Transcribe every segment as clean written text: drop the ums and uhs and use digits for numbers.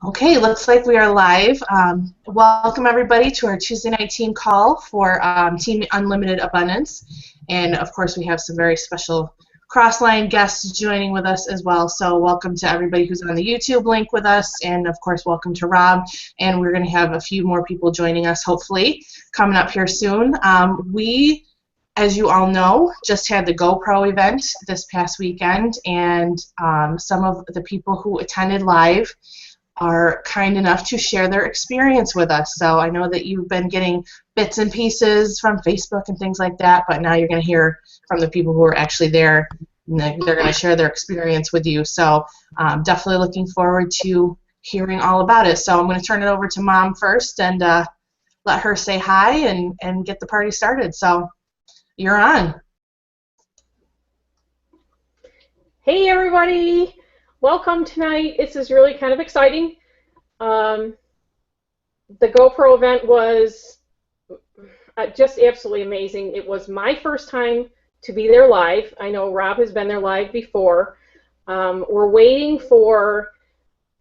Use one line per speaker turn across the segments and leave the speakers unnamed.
Okay, looks like we are live. Welcome everybody to our Tuesday night team call for Team Unlimited Abundance. And of course we have some very special cross-line guests joining with us as well. So welcome to everybody who's on the YouTube link with us, and of course welcome to Rob. And we're going to have a few more people joining us hopefully coming up here soon. We, as you all know, just had the GoPro event this past weekend, and some of the people who attended live are kind enough to share their experience with us. So I know that you've been getting bits and pieces from Facebook and things like that, but now you're going to hear from the people who are actually there, and they're going to share their experience with you. So definitely looking forward to hearing all about it. So I'm going to turn it over to Mom first and let her say hi and get the party started. So you're on.
Hey everybody! Welcome tonight. This is really kind of exciting. The GoPro event was just absolutely amazing. It was my first time to be there live. I know Rob has been there live before. We're waiting for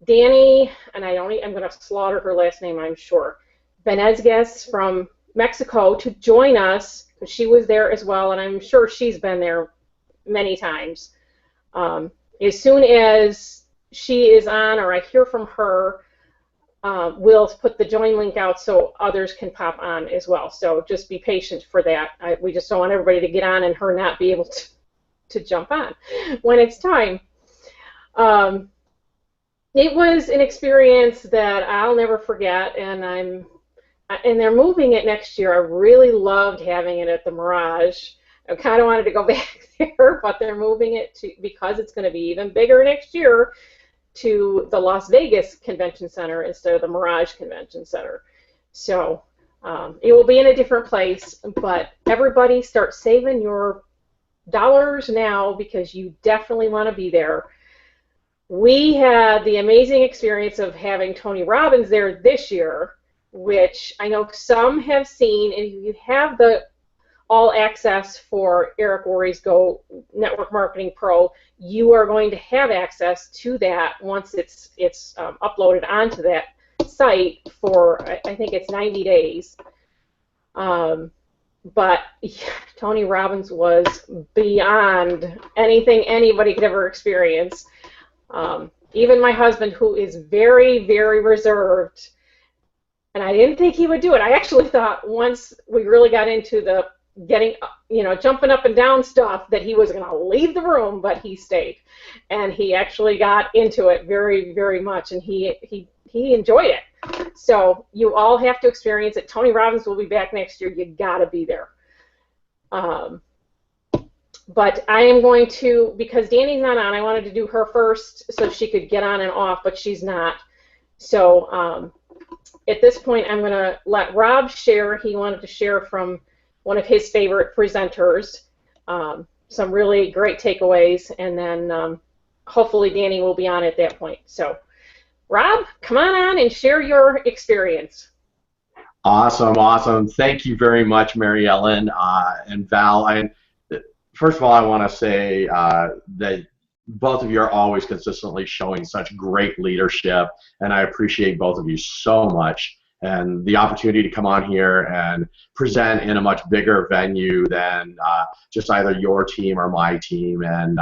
Danny, and I'm going to slaughter her last name, I'm sure, Benezguez from Mexico to join us, because she was there as well, and I'm sure she's been there many times. As soon as she is on, or I hear from her, we'll put the join link out so others can pop on as well. So just be patient for that. We just don't want everybody to get on and her not be able to jump on when it's time. It was an experience that I'll never forget, and they're moving it next year. I really loved having it at the Mirage. I kind of wanted to go back there, but they're moving it to, because it's going to be even bigger next year, to the Las Vegas Convention Center instead of the Mirage Convention Center. So it will be in a different place, but everybody start saving your dollars now, because you definitely want to be there. We had the amazing experience of having Tony Robbins there this year, which I know some have seen, and if you have the all access for Eric Worre's Go Network Marketing Pro, you are going to have access to that once it's uploaded onto that site for, I think it's 90 days. But Tony Robbins was beyond anything anybody could ever experience. Even my husband, who is very, very reserved, and I didn't think he would do it. I actually thought once we really got into the jumping up and down stuff, that he was going to leave the room, but he stayed, and he actually got into it very, very much, and he enjoyed it. So you all have to experience it. Tony Robbins will be back next year. You got to be there. But I am going to, because Danny's not on, I wanted to do her first so she could get on and off, but she's not. So at this point, I'm going to let Rob share. He wanted to share from one of his favorite presenters, some really great takeaways, and then hopefully Danny will be on at that point. So, Rob, come on and share your experience.
Awesome, awesome. Thank you very much, Mary Ellen and Val. First of all, I want to say that both of you are always consistently showing such great leadership, and I appreciate both of you so much. And the opportunity to come on here and present in a much bigger venue than just either your team or my team, and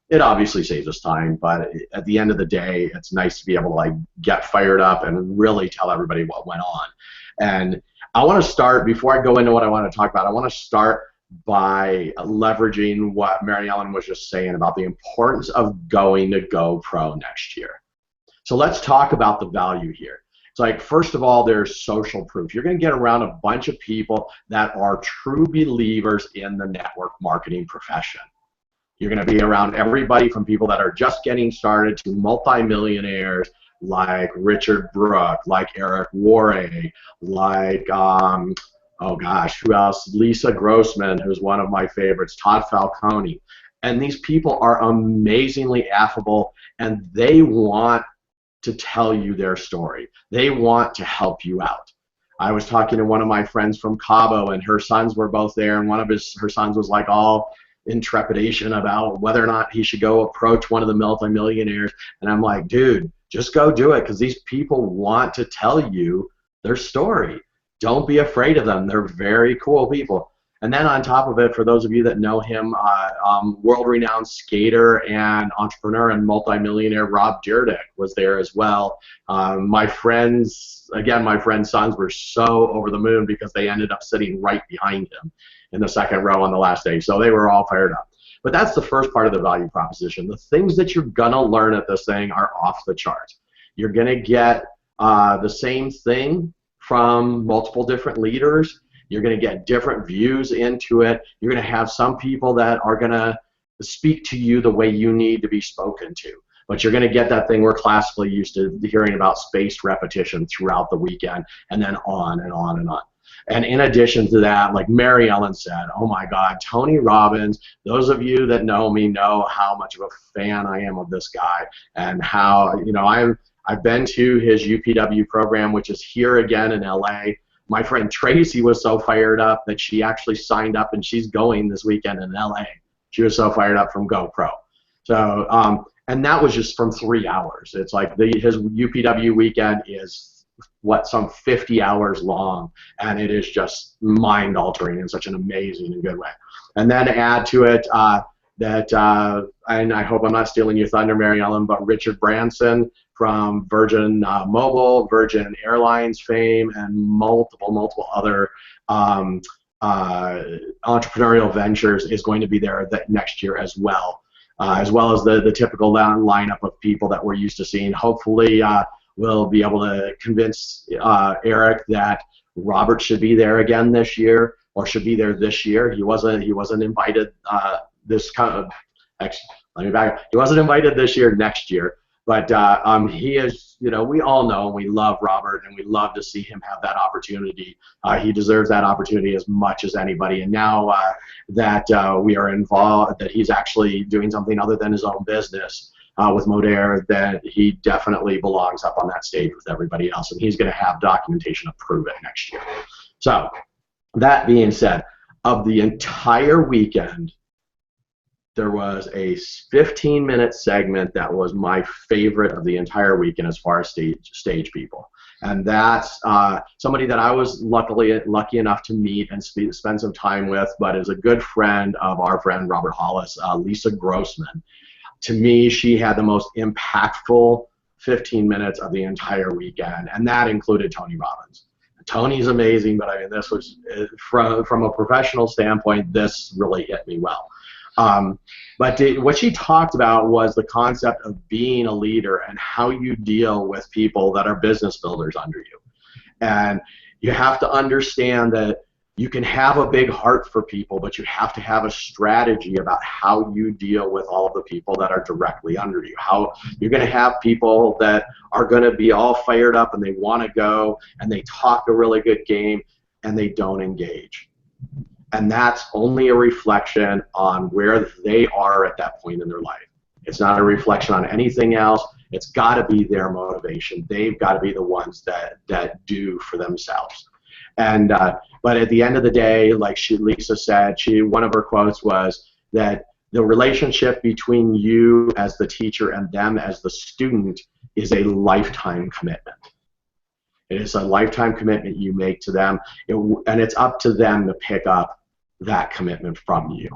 it obviously saves us time, but at the end of the day, it's nice to be able to like get fired up and really tell everybody what went on. And I want to start, before I go into what I want to talk about, I want to start by leveraging what Mary Ellen was just saying about the importance of going to GoPro next year. So let's talk about the value here. It's like, first of all, there's social proof. You're going to get around a bunch of people that are true believers in the network marketing profession. You're going to be around everybody from people that are just getting started to multimillionaires like Richard Brooke, like Eric Worre, like, oh gosh, who else? Lisa Grossman, who's one of my favorites, Todd Falcone. And these people are amazingly affable, and they want to tell you their story. They want to help you out. I was talking to one of my friends from Cabo, and her sons were both there, and one of her sons was like all in trepidation about whether or not he should go approach one of the multimillionaires. And I'm like, dude, just go do it, because these people want to tell you their story. Don't be afraid of them. They're very cool people. And then on top of it, for those of you that know him, world-renowned skater and entrepreneur and multimillionaire Rob Dyrdek was there as well. My friends' sons were so over the moon because they ended up sitting right behind him in the second row on the last day. So they were all fired up. But that's the first part of the value proposition. The things that you're going to learn at this thing are off the charts. You're going to get the same thing from multiple different leaders. You're going to get different views into it. You're going to have some people that are going to speak to you the way you need to be spoken to. But you're going to get that thing we're classically used to hearing about, spaced repetition throughout the weekend, and then on and on and on. And in addition to that, like Mary Ellen said, oh my God, Tony Robbins, those of you that know me know how much of a fan I am of this guy, and how, you know, I've been to his UPW program, which is here again in LA. My friend Tracy was so fired up that she actually signed up, and she's going this weekend in LA. She was so fired up from GoPro. So, and that was just from 3 hours. It's like his UPW weekend is some 50 hours long, and it is just mind-altering in such an amazing and good way. And then add to it and I hope I'm not stealing your thunder, Mary Ellen, but Richard Branson from Virgin Mobile, Virgin Airlines fame, and multiple other entrepreneurial ventures is going to be there next year as well as the typical lineup of people that we're used to seeing. Hopefully we'll be able to convince Eric that Robert should be there again this year, or should be there this year. He wasn't invited let me back up. He wasn't invited this year, next year. But he is, you know, we all know and we love Robert, and we love to see him have that opportunity. He deserves that opportunity as much as anybody. And now that we are involved, that he's actually doing something other than his own business with Modere, that he definitely belongs up on that stage with everybody else. And he's going to have documentation to prove it next year. So that being said, of the entire weekend, there was a 15-minute segment that was my favorite of the entire weekend as far as stage people. And that's somebody that I was lucky enough to meet and spend some time with, but is a good friend of our friend Robert Hollis, Lisa Grossman. To me, she had the most impactful 15 minutes of the entire weekend, and that included Tony Robbins. Tony's amazing, but I mean, this was, from a professional standpoint, this really hit me well. But what she talked about was the concept of being a leader and how you deal with people that are business builders under you. And you have to understand that you can have a big heart for people, but you have to have a strategy about how you deal with all of the people that are directly under you. How you're going to have people that are going to be all fired up and they want to go and they talk a really good game and they don't engage. And that's only a reflection on where they are at that point in their life. It's not a reflection on anything else. It's got to be their motivation. They've got to be the ones that do for themselves. And but at the end of the day, like Lisa said, one of her quotes was that the relationship between you as the teacher and them as the student is a lifetime commitment. It is a lifetime commitment you make to them, and it's up to them to pick up that commitment from you.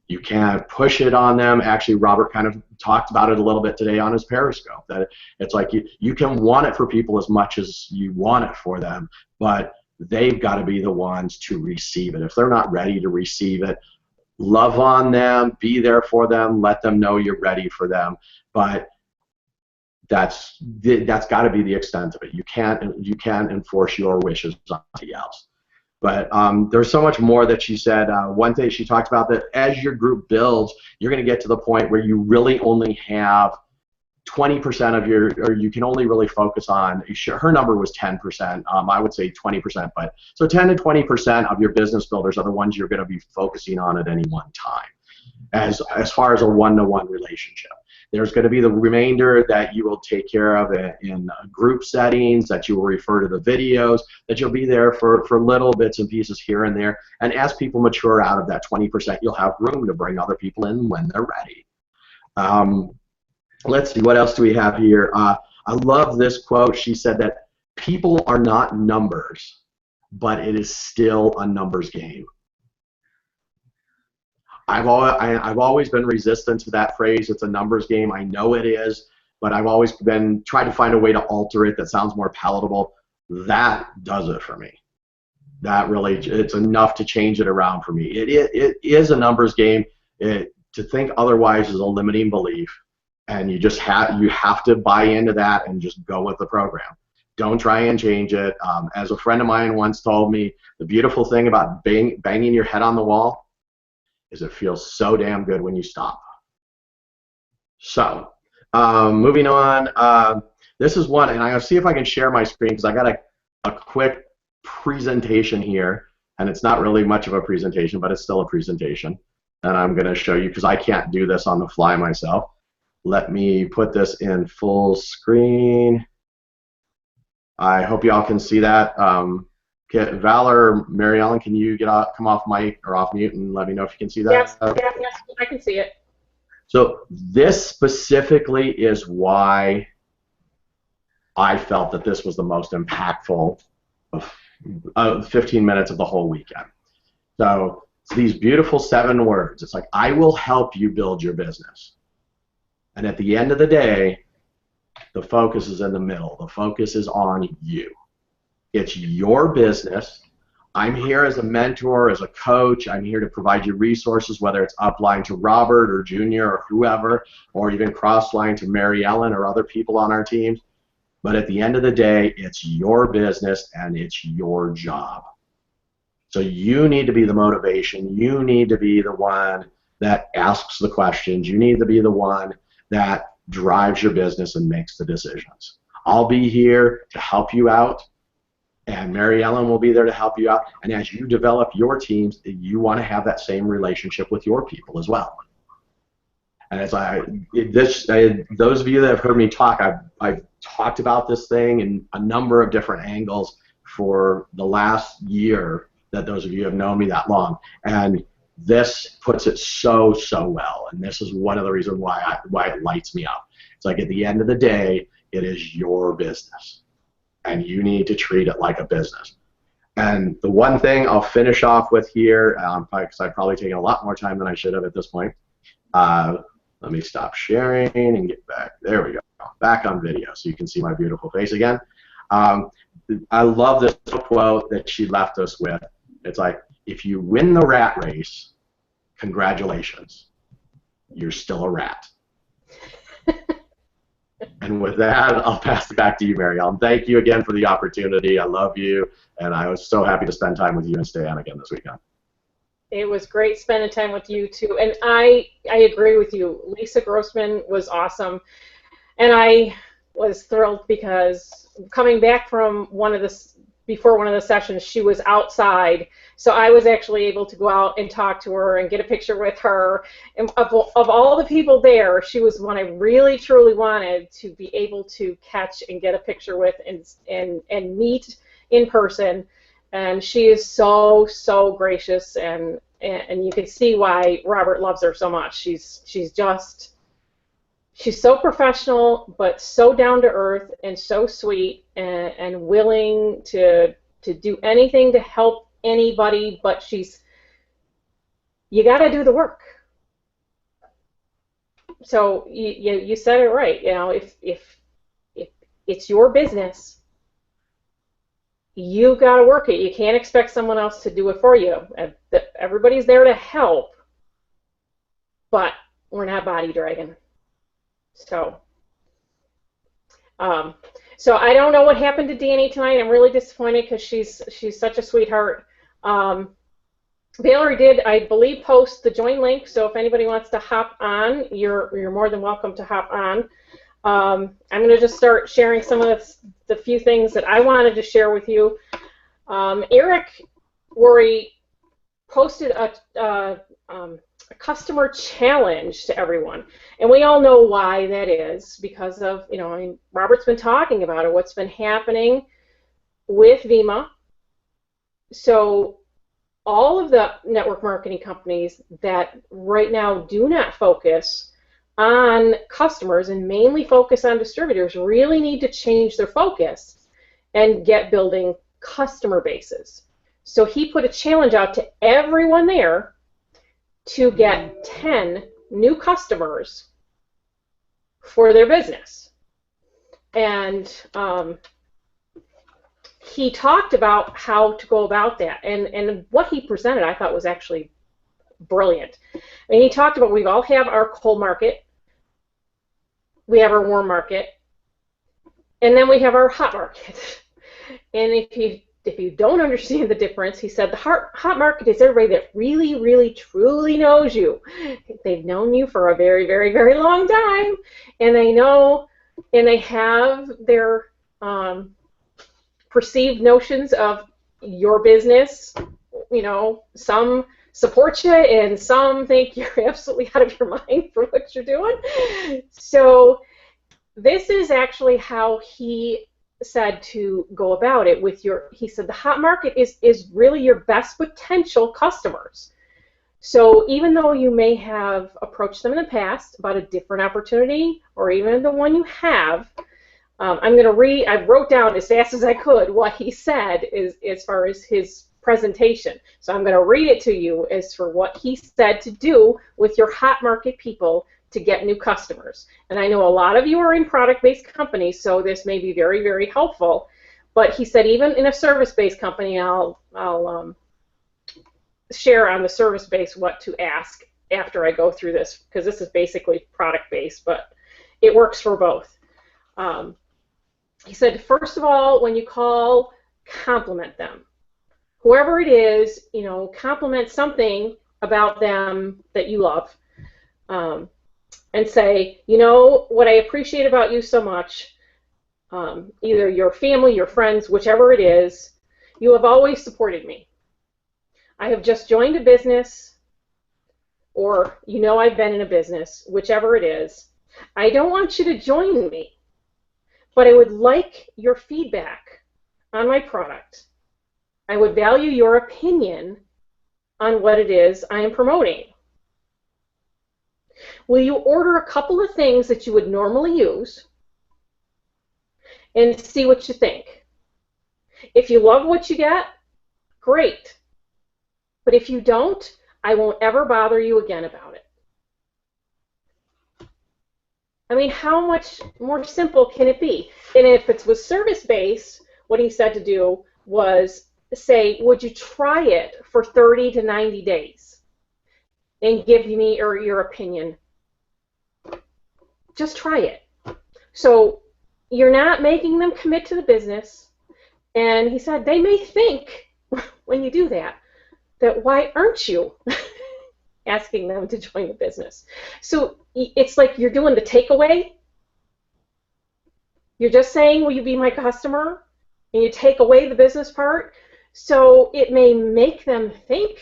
You can't push it on them. Actually, Robert kind of talked about it a little bit today on his Periscope, that it's like you can want it for people as much as you want it for them, but they've got to be the ones to receive it. If they're not ready to receive it, love on them, be there for them, let them know you're ready for them. But that's got to be the extent of it. You can't enforce your wishes on somebody else. But there's so much more that she said. One thing she talked about, that as your group builds, you're going to get to the point where you really only have 20% of or you can only really focus on, her number was 10%, I would say 20%, but so 10 to 20% of your business builders are the ones you're going to be focusing on at any one time, as far as a one-to-one relationship. There's going to be the remainder that you will take care of in group settings, that you will refer to the videos, that you'll be there for little bits and pieces here and there. And as people mature out of that 20%, you'll have room to bring other people in when they're ready. Let's see, what else do we have here? I love this quote. She said that people are not numbers, but it is still a numbers game. I've always been resistant to that phrase. It's a numbers game. I know it is, but I've always been trying to find a way to alter it that sounds more palatable. That does it for me. That really, it's enough to change it around for me. It is a numbers game. To think otherwise is a limiting belief, and you have to buy into that and just go with the program. Don't try and change it. As a friend of mine once told me, the beautiful thing about banging your head on the wall is it feels so damn good when you stop. So, moving on. This is one, and I'll see if I can share my screen because I got a quick presentation here, and it's not really much of a presentation, but it's still a presentation. And I'm going to show you because I can't do this on the fly myself. Let me put this in full screen. I hope you all can see that. Val or Mary Ellen, can you come off mic or off mute and let me know if you can see that?
Yes, I can see it.
So this specifically is why I felt that this was the most impactful of 15 minutes of the whole weekend. So it's these beautiful 7 words. It's like, I will help you build your business. And at the end of the day, the focus is in the middle. The focus is on you. It's your business. I'm here as a mentor, as a coach. I'm here to provide you resources, whether it's upline to Robert or Junior or whoever, or even crossline to Mary Ellen or other people on our teams. But at the end of the day, it's your business and it's your job. So you need to be the motivation. You need to be the one that asks the questions. You need to be the one that drives your business and makes the decisions. I'll be here to help you out, and Mary Ellen will be there to help you out. And as you develop your teams, you want to have that same relationship with your people as well. And as those of you that have heard me talk, I've talked about this thing in a number of different angles for the last year that those of you have known me that long. And this puts it so well. And this is one of the reasons why it lights me up. It's like at the end of the day, it is your business. And you need to treat it like a business. And the one thing I'll finish off with here, because I've probably taken a lot more time than I should have at this point. Let me stop sharing and get back. There we go. Back on video so you can see my beautiful face again. I love this quote that she left us with. It's like, if you win the rat race, congratulations. You're still a rat. And with that, I'll pass it back to you, Mary Ellen. Thank you again for the opportunity. I love you, and I was so happy to spend time with you and Stan again this weekend.
It was great spending time with you, too. And I agree with you. Lisa Grossman was awesome. And I was thrilled because coming back from before one of the sessions, she was outside. So I was actually able to go out and talk to her and get a picture with her. And of all the people there, she was one I really, truly wanted to be able to catch and get a picture with and meet in person. And she is so gracious, and you can see why Robert loves her so much. She's so professional, but so down to earth and so sweet and willing to do anything to help anybody. But you got to do the work. So you said it right. You know, if it's your business, you got to work it. You can't expect someone else to do it for you. Everybody's there to help, but we're not body dragging. So I don't know what happened to Danny tonight. I'm really disappointed because she's such a sweetheart. Valerie did, I believe, post the join link. So if anybody wants to hop on, you're more than welcome to hop on. I'm going to just start sharing some of the few things that I wanted to share with you. Eric Worre posted a customer challenge to everyone, and we all know why that is, because of, Robert's been talking about it, what's been happening with VEMA. So all of the network marketing companies that right now do not focus on customers and mainly focus on distributors really need to change their focus and get building customer bases. So he put a challenge out to everyone there to get 10 new customers for their business. And he talked about how to go about that. And what he presented I thought was actually brilliant. And he talked about we all have our cold market, we have our warm market, and then we have our hot market. And if you don't understand the difference, he said the hot market is everybody that really, really, truly knows you. They've known you for a very, very, very long time, and they know, and they have their perceived notions of your business. You know, some support you, and some think you're absolutely out of your mind for what you're doing. So this is actually how he said to go about it with your, he said the hot market is really your best potential customers. So even though you may have approached them in the past about a different opportunity or even the one you have, I'm going to read, I wrote down as fast as I could what he said is as far as his presentation. So I'm going to read it to you as for what he said to do with your hot market people to get new customers. And I know a lot of you are in product-based companies, so this may be very, very helpful. But he said even in a service-based company, I'll share on the service-based what to ask after I go through this, because this is basically product-based, but it works for both. He said, first of all, when you call, compliment them. Whoever it is, you know, compliment something about them that you love. And say, you know, what I appreciate about you so much, either your family, your friends, whichever it is, you have always supported me. I have just joined a business, or you know I've been in a business, whichever it is. I don't want you to join me, but I would like your feedback on my product. I would value your opinion on what it is I am promoting. Will you order a couple of things that you would normally use and see what you think? If you love what you get, great. But if you don't, I won't ever bother you again about it. I mean, how much more simple can it be? And if it was service-based, what he said to do was say, would you try it for 30 to 90 days and give me your opinion? Just try it. So you're not making them commit to the business. And he said they may think when you do that, that why aren't you asking them to join the business? So it's like you're doing the takeaway. You're just saying, will you be my customer? And you take away the business part. So it may make them think,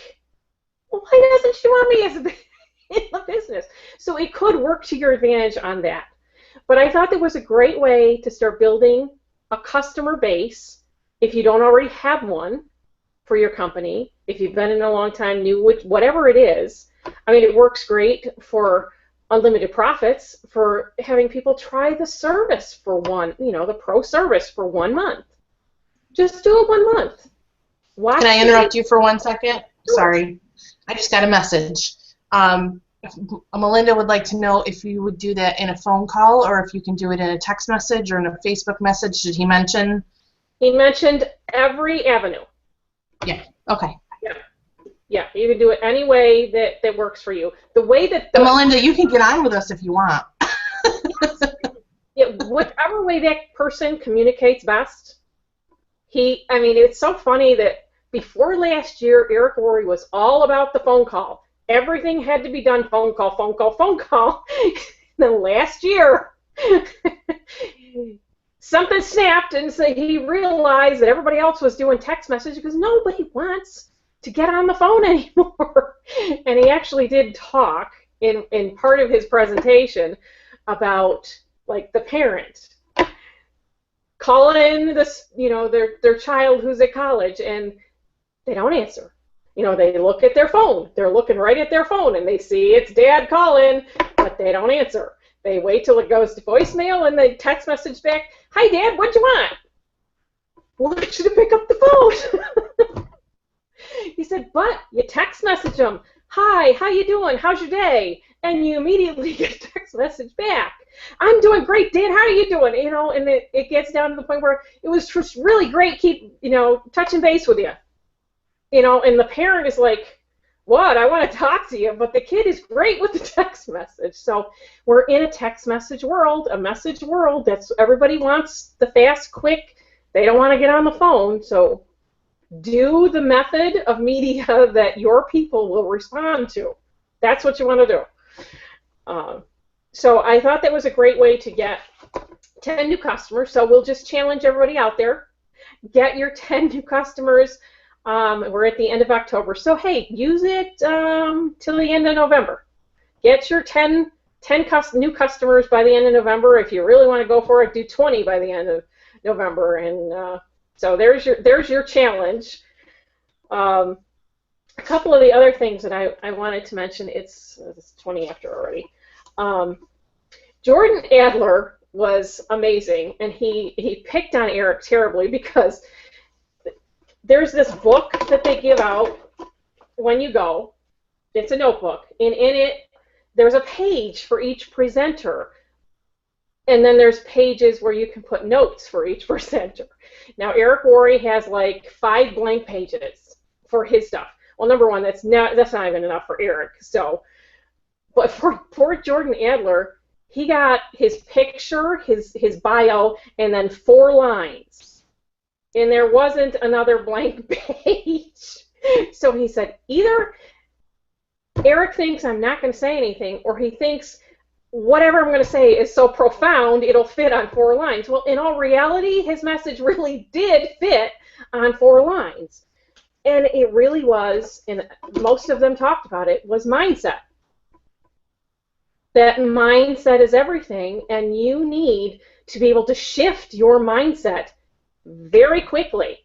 well, why doesn't she want me as a in the business? So it could work to your advantage on that. But I thought that was a great way to start building a customer base if you don't already have one for your company. If you've been in a long time, new, whatever it is. I mean, it works great for unlimited profits, for having people try the service for one, you know, the pro service for 1 month. Just do it 1 month.
Can I interrupt you for 1 second? Sorry. I just got a message. Melinda would like to know if you would do that in a phone call or if you can do it in a text message or in a Facebook message. Did he mention?
He mentioned every avenue.
Yeah. Okay.
Yeah, you can do it any way that works for you. The way that
Melinda, you can get on with us if you want.
Yeah, whatever way that person communicates best. I mean, it's so funny that before last year, Eric Worre was all about the phone call. Everything had to be done phone call, phone call, phone call. Then last year, something snapped, and so he realized that everybody else was doing text messages because nobody wants to get on the phone anymore. And he actually did talk in part of his presentation about like the parent calling this, you know, their child who's at college and they don't answer. You know, they look at their phone. They're looking right at their phone and they see it's dad calling. but they don't answer. They wait till it goes to voicemail and they text message back, "Hi, Dad, what'd you want?" "Want you to pick up the phone." He said, "But you text message them, 'Hi, how you doing? How's your day?' And you immediately get a text message back. 'I'm doing great, Dad. How are you doing?'" And it gets down to the point where it was just really great. Keep, touching base with you. And the parent is like, "What? I want to talk to you," but the kid is great with the text message. So we're in a text message world, a message world. That's everybody wants the fast, quick. They don't want to get on the phone. So do the method of media that your people will respond to. That's what you want to do. So I thought that was a great way to get 10 new customers. So we'll just challenge everybody out there. Get your 10 new customers. We're at the end of October. So, hey, use it till the end of November. Get your 10 new customers by the end of November. If you really want to go for it, do 20 by the end of November. And so there's your challenge. A couple of the other things that I wanted to mention, it's 20 after already. Jordan Adler was amazing, and he picked on Eric terribly because there's this book that they give out when you go. It's a notebook, and in it there's a page for each presenter, and then there's pages where you can put notes for each presenter. Now Eric Worre has like 5 blank pages for his stuff. Well, number one, that's not even enough for Eric. So, but for Jordan Adler, he got his picture, his bio, and then 4 lines. And there wasn't another blank page. So he said, either Eric thinks I'm not going to say anything, or he thinks whatever I'm going to say is so profound it'll fit on 4 lines. Well, in all reality, his message really did fit on 4 lines. And it really was, and most of them talked about it, was mindset. That mindset is everything, and you need to be able to shift your mindset very quickly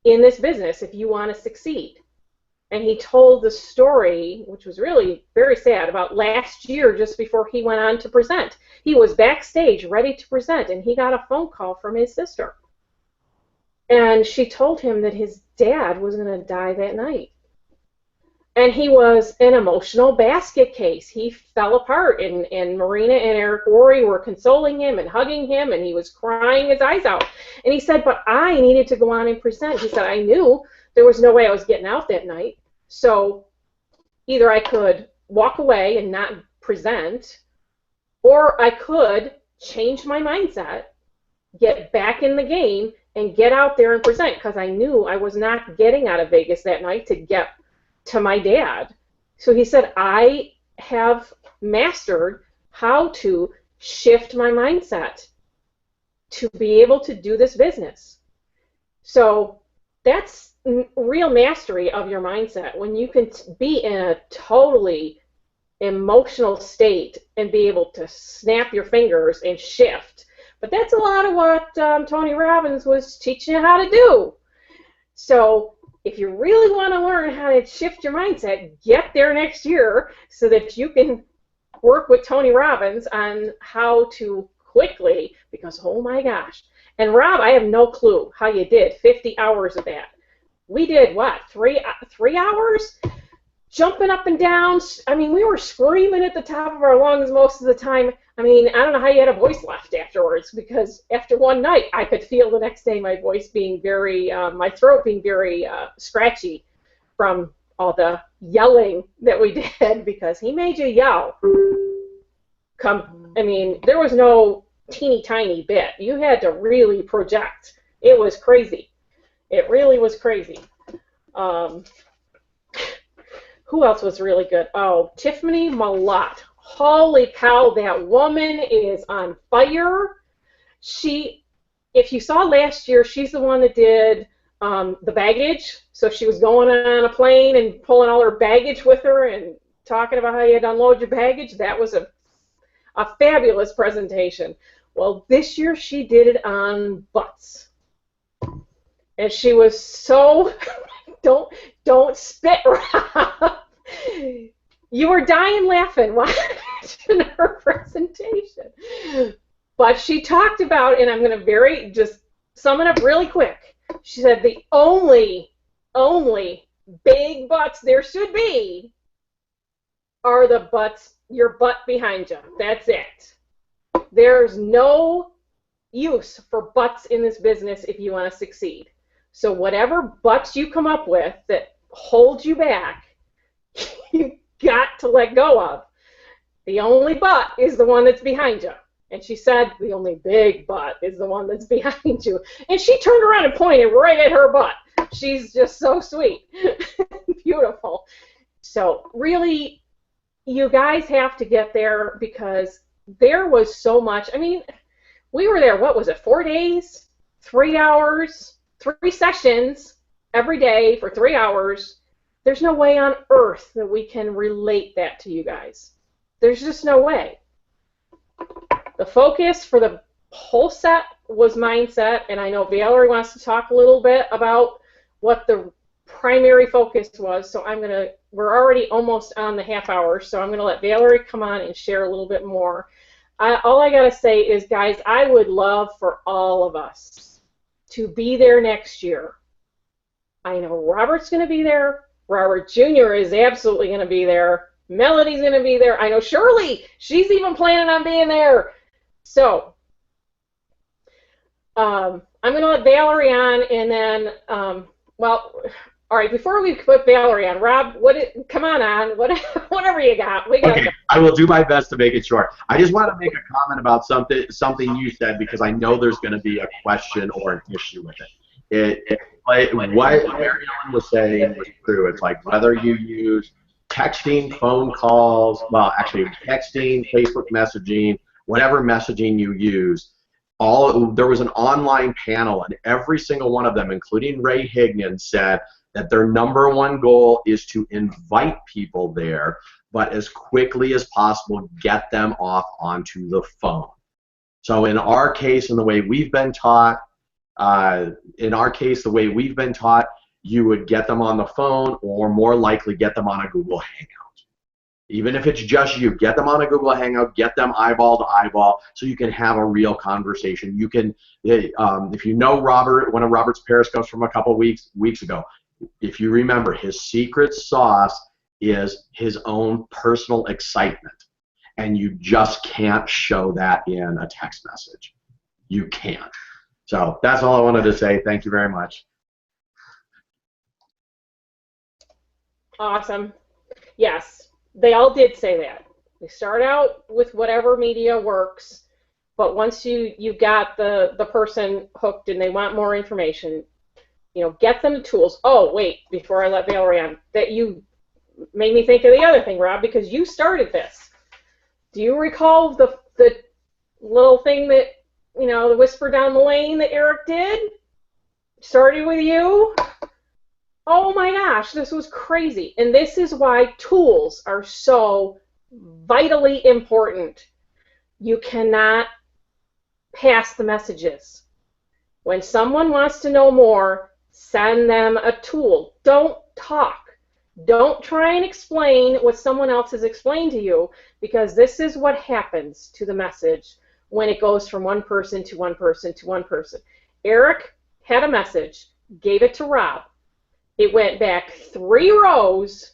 in this business if you want to succeed. And he told the story, which was really very sad, about last year just before he went on to present. He was backstage ready to present, and he got a phone call from his sister. And she told him that his dad was going to die that night. And he was an emotional basket case. He fell apart, and Marina and Eric Worre were consoling him and hugging him, and he was crying his eyes out. And he said, but I needed to go on and present. He said, I knew there was no way I was getting out that night. So either I could walk away and not present, or I could change my mindset, get back in the game, and get out there and present, because I knew I was not getting out of Vegas that night to get to my dad. So he said, I have mastered how to shift my mindset to be able to do this business. So that's real mastery of your mindset, when you can be in a totally emotional state and be able to snap your fingers and shift. But that's a lot of what Tony Robbins was teaching you how to do. So if you really want to learn how to shift your mindset, get there next year so that you can work with Tony Robbins on how to quickly, because oh my gosh. And Rob, I have no clue how you did 50 hours of that. We did what, 3 hours? Jumping up and down. I mean, we were screaming at the top of our lungs most of the time. I mean, I don't know how you had a voice left afterwards, because after one night, I could feel the next day my voice being very, my throat being very scratchy from all the yelling that we did, because he made you yell. I mean, there was no teeny tiny bit. You had to really project. It was crazy. It really was crazy. Who else was really good? Oh, Tiffany Malott. Holy cow, that woman is on fire. If you saw last year, she's the one that did the baggage. So she was going on a plane and pulling all her baggage with her and talking about how you had to unload your baggage. That was a fabulous presentation. Well, this year she did it on butts. And she was so, don't spit, Rob. You were dying laughing. Why? that in her presentation. But she talked about, and I'm going to just sum it up really quick. She said the only big butts there should be are the butts, your butt behind you. That's it. There's no use for butts in this business if you want to succeed. So whatever butts you come up with that hold you back, you got to let go of. The only butt is the one that's behind you. And she said the only big butt is the one that's behind you. And she turned around and pointed right at her butt. She's just so sweet. Beautiful. So really, you guys have to get there because there was so much. I mean, we were there, what was it, 4 days, 3 hours, 3 sessions every day for 3 hours. There's no way on earth that we can relate that to you guys. There's just no way. The focus for the whole set was mindset, and I know Valerie wants to talk a little bit about what the primary focus was, so we're already almost on the half hour, so I'm going to let Valerie come on and share a little bit more. All I got to say is, guys, I would love for all of us to be there next year. I know Robert's going to be there. Robert Jr. is absolutely going to be there. Melody's going to be there. I know Shirley, she's even planning on being there. So I'm going to let Valerie on, and then, well, all right, before we put Valerie on, Rob, come on, whatever you got.
Okay, I will do my best to make it short. I just want to make a comment about something you said, because I know there's going to be a question or an issue with it. What Mary Ellen was saying was true. It's like whether you use texting, phone calls, well, actually texting, Facebook messaging, whatever messaging you use, there was an online panel, and every single one of them, including Ray Hignan, said that their #1 goal is to invite people there, but as quickly as possible get them off onto the phone. So in our case, in the way we've been taught, you would get them on the phone, or more likely get them on a Google Hangout. Even if it's just you, get them on a Google Hangout, get them eyeball to eyeball, so you can have a real conversation. You can, if you know Robert, one of Robert's Periscopes from a couple weeks ago, if you remember, his secret sauce is his own personal excitement, and you just can't show that in a text message. You can't. So that's all I wanted to say. Thank you very much.
Awesome. Yes, they all did say that. They start out with whatever media works, but once you got the person hooked and they want more information, get them the tools. Oh, wait, before I let Valerie on, that you made me think of the other thing, Rob, because you started this. Do you recall the little thing that, the whisper down the lane that Eric did? Started with you? Oh my gosh, this was crazy. And this is why tools are so vitally important. You cannot pass the messages. When someone wants to know more, send them a tool. Don't talk. Don't try and explain what someone else has explained to you, because this is what happens to the message when it goes from one person to one person to one person. Eric had a message, gave it to Rob. It went back 3 rows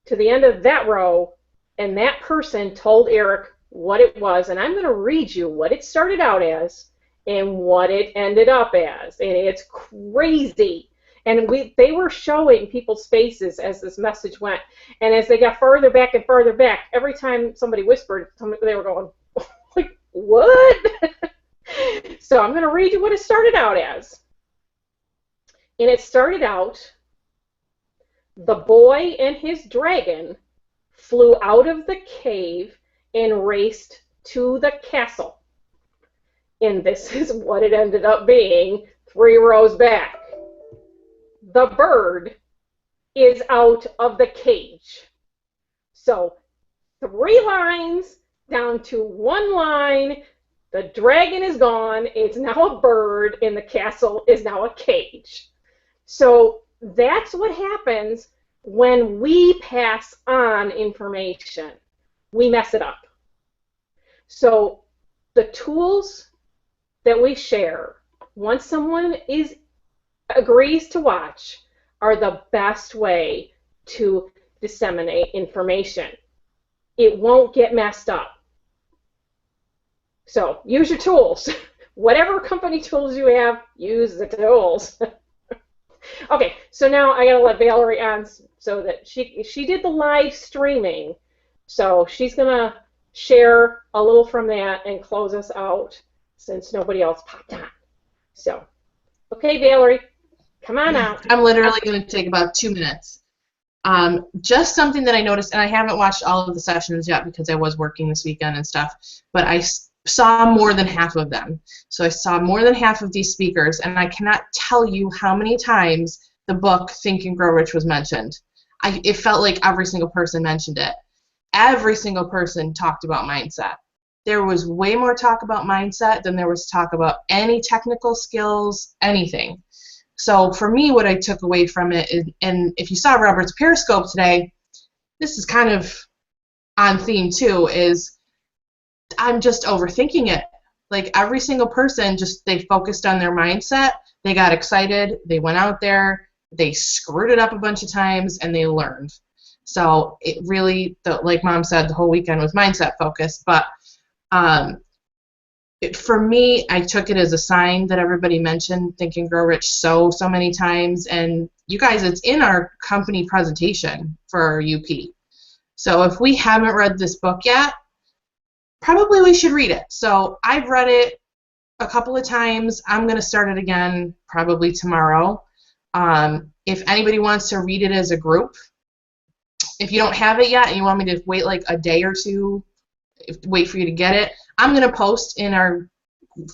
to the end of that row, and that person told Eric what it was, and I'm going to read you what it started out as and what it ended up as, and it's crazy. And they were showing people's faces as this message went, and as they got further back and further back, every time somebody whispered, they were going, like, what? So I'm going to read you what it started out as. And it started out, the boy and his dragon flew out of the cave and raced to the castle. And this is what it ended up being 3 rows back. The bird is out of the cage. So 3 lines down to 1 line. The dragon is gone. It's now a bird, and the castle is now a cage. So that's what happens when we pass on information. we mess it up. So the tools that we share, once someone agrees to watch, are the best way to disseminate information. It won't get messed up. So use your tools. Whatever company tools you have, use the tools. Okay, so now I gotta let Valerie on so that she did the live streaming. So she's gonna share a little from that and close us out since nobody else popped on. So, okay, Valerie, come on out.
I'm literally going to take about 2 minutes. Just something that I noticed, and I haven't watched all of the sessions yet because I was working this weekend and stuff, but I saw more than half of them. So I saw more than half of these speakers, and I cannot tell you how many times the book Think and Grow Rich was mentioned. It felt like every single person mentioned it. Every single person talked about mindset. There was way more talk about mindset than there was talk about any technical skills, anything. So for me, what I took away from it is, and if you saw Robert's Periscope today, this is kind of on theme too, is I'm just overthinking it. Like every single person, they focused on their mindset, they got excited, they went out there, they screwed it up a bunch of times, and they learned. So it really, like Mom said, the whole weekend was mindset focused, but for me, I took it as a sign that everybody mentioned Think and Grow Rich so many times, and you guys, it's in our company presentation for our UP. So if we haven't read this book yet, probably we should read it. So I've read it a couple of times. I'm going to start it again probably tomorrow. If anybody wants to read it as a group, if you don't have it yet and you want me to wait like a day or two, wait for you to get it, I'm going to post in our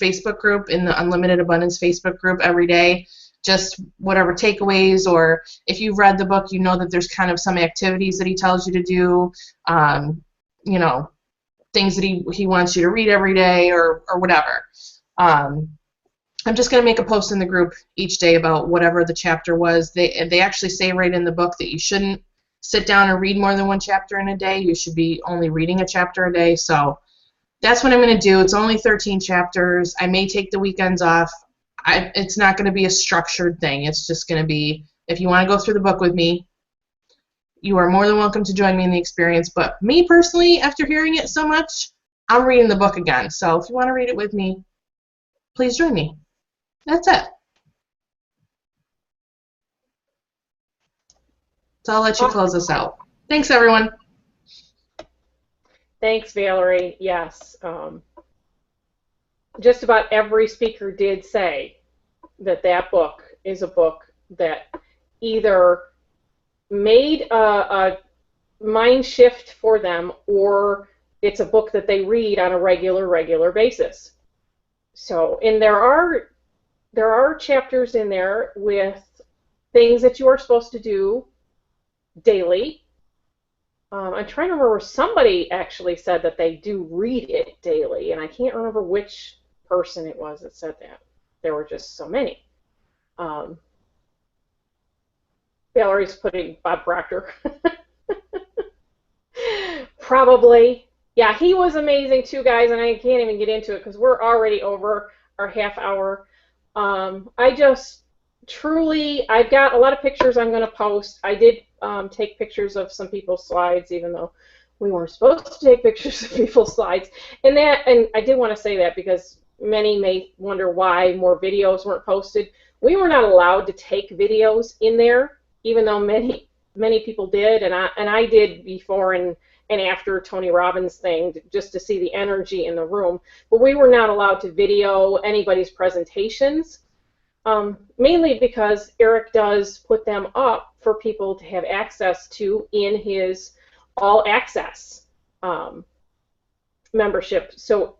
Facebook group, in the Unlimited Abundance Facebook group every day, just whatever takeaways, or if you've read the book, you know that there's kind of some activities that he tells you to do, you know, things that he wants you to read every day, or whatever. I'm just going to make a post in the group each day about whatever the chapter was. They actually say right in the book that you shouldn't sit down and read more than one chapter in a day. You should be only reading a chapter a day. So that's what I'm going to do. It's only 13 chapters. I may take the weekends off. It's not going to be a structured thing. It's just going to be, if you want to go through the book with me, you are more than welcome to join me in the experience. But me personally, after hearing it so much, I'm reading the book again. So if you want to read it with me, please join me. That's it. So I'll let you close us out. Thanks, everyone.
Thanks, Valerie. Yes. Just about every speaker did say that book is a book that either made a mind shift for them, or it's a book that they read on a regular basis. So, and there are chapters in there with things that you are supposed to do daily. I'm trying to remember, somebody actually said that they do read it daily, and I can't remember which person it was that said that. There were just so many. Valerie's putting Bob Proctor. Probably. Yeah, he was amazing too, guys, and I can't even get into it because we're already over our half hour. I've got a lot of pictures I'm going to post. I did take pictures of some people's slides, even though we weren't supposed to take pictures of people's slides. And I did want to say that because many may wonder why more videos weren't posted. We were not allowed to take videos in there, even though many people did, and I did before and after Tony Robbins' thing, just to see the energy in the room. But we were not allowed to video anybody's presentations, mainly because Eric does put them up for people to have access to in his All Access membership. So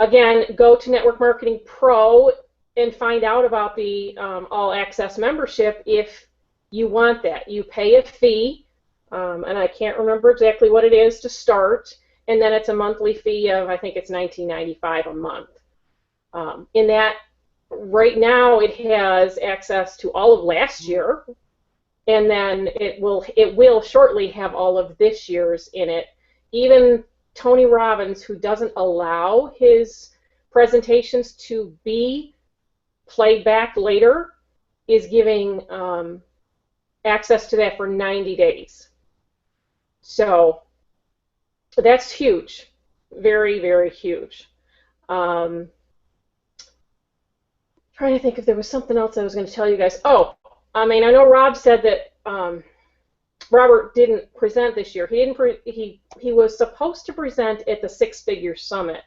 again, go to Network Marketing Pro and find out about the All Access membership if you want that. You pay a fee, and I can't remember exactly what it is to start, and then it's a monthly fee of, I think it's $19.95 a month. In that, right now it has access to all of last year, and then it will shortly have all of this year's in it, even Tony Robbins, who doesn't allow his presentations to be played back later, is giving access to that for 90 days. So that's huge. Very, very huge. Trying to think if there was something else I was going to tell you guys. Oh, I mean, I know Rob said that Robert didn't present this year. He was supposed to present at the Six Figure Summit,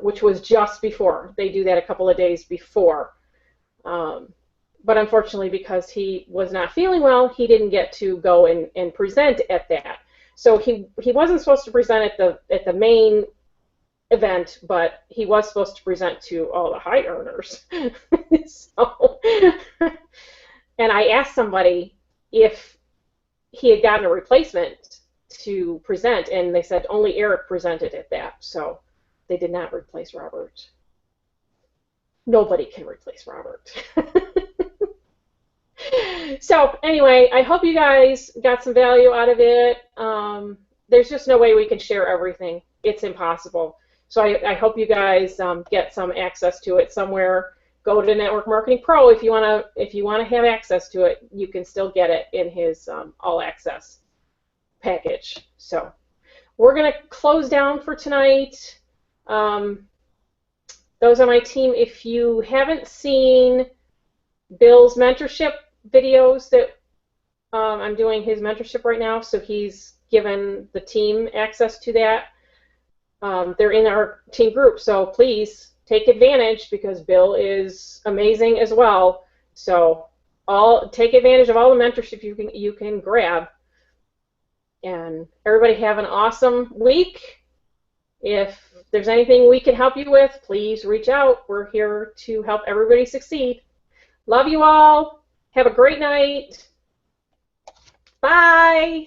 which was just before. They do that a couple of days before. But unfortunately, because he was not feeling well, he didn't get to go and present at that. So he wasn't supposed to present at the main event, but he was supposed to present to all the high earners. So, and I asked somebody if he had gotten a replacement to present, and they said only Eric presented at that. So they did not replace Robert. Nobody can replace Robert. So anyway, I hope you guys got some value out of it. There's just no way we can share everything. It's impossible. So I hope you guys get some access to it somewhere. Go to Network Marketing Pro if you want to have access to it. You can still get it in his all access package. So we're going to close down for tonight. Those on my team, if you haven't seen Bill's mentorship videos, that I'm doing his mentorship right now, so he's given the team access to that. They're in our team group, so please take advantage because Bill is amazing as well. So take advantage of all the mentorship you can grab. And everybody have an awesome week. If there's anything we can help you with, please reach out. We're here to help everybody succeed. Love you all. Have a great night. Bye.